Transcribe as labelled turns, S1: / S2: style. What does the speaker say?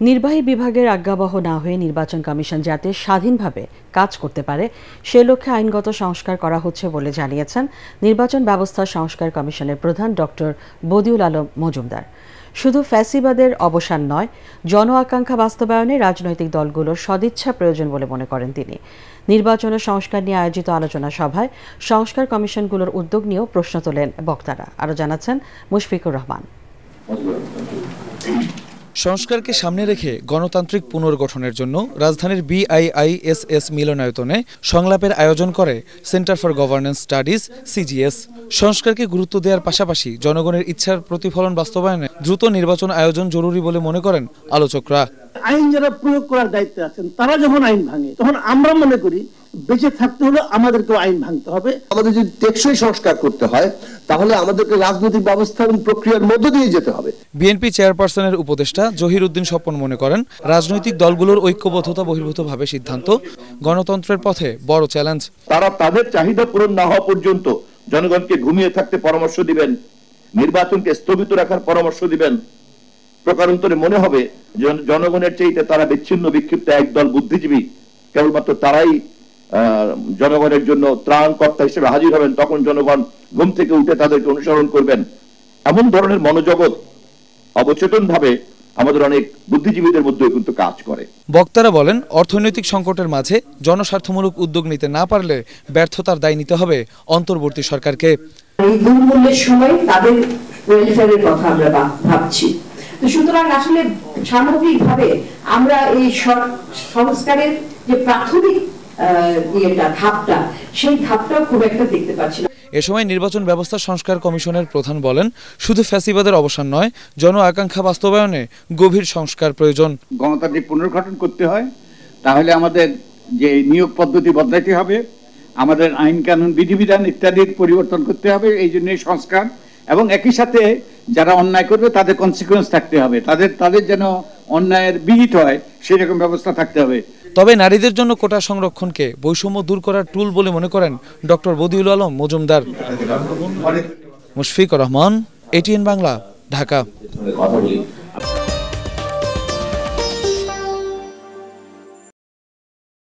S1: নির্বাহী বিভাগের আজ্ঞাবহ না হয়ে নির্বাচন কমিশন যাতে স্বাধীনভাবে কাজ করতে পারে সে লক্ষ্যে আইনগত সংস্কার করা হচ্ছে বলে জানিয়েছেন নির্বাচন ব্যবস্থা সংস্কার কমিশনের প্রধান ডক্টর বদিউল আলম মজুমদার। শুধু ফ্যাসিবাদের অবসান নয়, জন আকাঙ্ক্ষা বাস্তবায়নে রাজনৈতিক দলগুলোর সদিচ্ছা প্রয়োজন বলে মনে করেন তিনি। নির্বাচন ও সংস্কার নিয়ে আয়োজিত আলোচনা সভায় সংস্কার কমিশনগুলোর উদ্যোগ নিয়েও প্রশ্ন তোলেন বক্তারা। আরও জানাচ্ছেন মুশফিকুর রহমান।
S2: সংস্কারকে সামনে রেখে গণতান্ত্রিক পুনর্গঠনের জন্য রাজধানীর BIISS মিলনায়তনে সংলাপের আয়োজন করে centre for governance studies CGS। সংস্কারকে গুরুত্ব দেওয়ার পাশাপাশি জনগণের ইচ্ছার প্রতিফলন বাস্তবায়নে দ্রুত নির্বাচন আয়োজন জরুরি বলে মনে করেন আলোচকরা।
S3: আইন যারা প্রয়োগ করার দায়িত্বে আছেন তারা যখন আইন ভাঙে তখন আমরা মনে করি বেঁচে থাকতে হলে আমাদেরকেও আইন ভাঙতে হবে।
S4: আমাদের যদি টেকসই সংস্কার করতে হয় তাহলে আমাদেরকে রাজনৈতিক ব্যবস্থা এবং প্রক্রিয়ার মধ্য দিয়ে যেতে হবে।
S2: বিএনপি চেয়ারপারসনের উপদেষ্টা জহির উদ্দিন স্বপন মনে করেন রাজনৈতিক দলগুলোর ঐক্যবদ্ধতা বহির্ভূতভাবে সিদ্ধান্ত গণতন্ত্রের পথে বড় চ্যালেঞ্জ।
S5: তারা তাদের চাহিদা পূরণ না হওয়া পর্যন্ত জনগণকে ঘুমিয়ে থাকতে পরামর্শ দিবেন, নির্বাচনকে স্থগিত রাখার পরামর্শ দিবেন। প্রকারান্তরে মনে হবে জনগণের চাইতে তারা বিচ্ছিন্ন বিক্ষিপ্ত একদল বুদ্ধিজীবী, কেবলমাত্র তারাই জনগণের জন্য ত্রাণকর্তা হিসেবে হাজির হবেন। তখন জনগণ ঘুম থেকে উঠে তাদেরকে অনুসরণ করবেন। এমন ধরনের মনোজগৎ অবচেতন ভাবে আমাদের অনেক বুদ্ধিজীবীদের মধ্যে কিন্তু কাজ করে।
S2: বক্তারা বলেন অর্থনৈতিক সংকটের মাঝে জনস্বার্থমূলক উদ্যোগ নিতে না পারলে ব্যর্থতার দায় নিতে হবে অন্তর্বর্তী সরকারকে।
S6: এই দুর্মূল্যের সময় তাদের ওয়েলফেয়ারের কথা আমরা ভাবছি। সুতরাং আসলে সামগ্রিকভাবে আমরা এই সংস্কারের যে প্রাথমিক ধাপটা সেই ধাপটাও খুব একটা দেখতে পাচ্ছি না।
S2: এ সময় নির্বাচন ব্যবস্থা সংস্কার কমিশনের প্রধান বলেন শুধু ফ্যাসিবাদের অবসান নয়, জন আকাঙ্ক্ষা বাস্তবায়নে গভীর সংস্কার প্রয়োজন।
S7: গণতান্ত্রিক পুনর্গঠন করতে হয়, তাহলে আমাদের যে নিয়োগ পদ্ধতি বদলাতে হবে, আমাদের আইন কানুন বিধিবিধান ইত্যাদির পরিবর্তন করতে হবে। এই জন্য সংস্কার, এবং একই সাথে যারা অন্যায় করবে তাদের কনসিকুয়েন্স থাকতে হবে, তাদের যেন অন্যায়ের বিহিত হয় সেরকম ব্যবস্থা থাকতে হবে।
S2: তবে নারীদের জন্য কোটা সংরক্ষণকে বৈষম্য দূর করার টুল বলে মনে করেন ডক্টর বদিউল আলম মজুমদার। মুশফিকুর রহমান, ATN বাংলা, ঢাকা।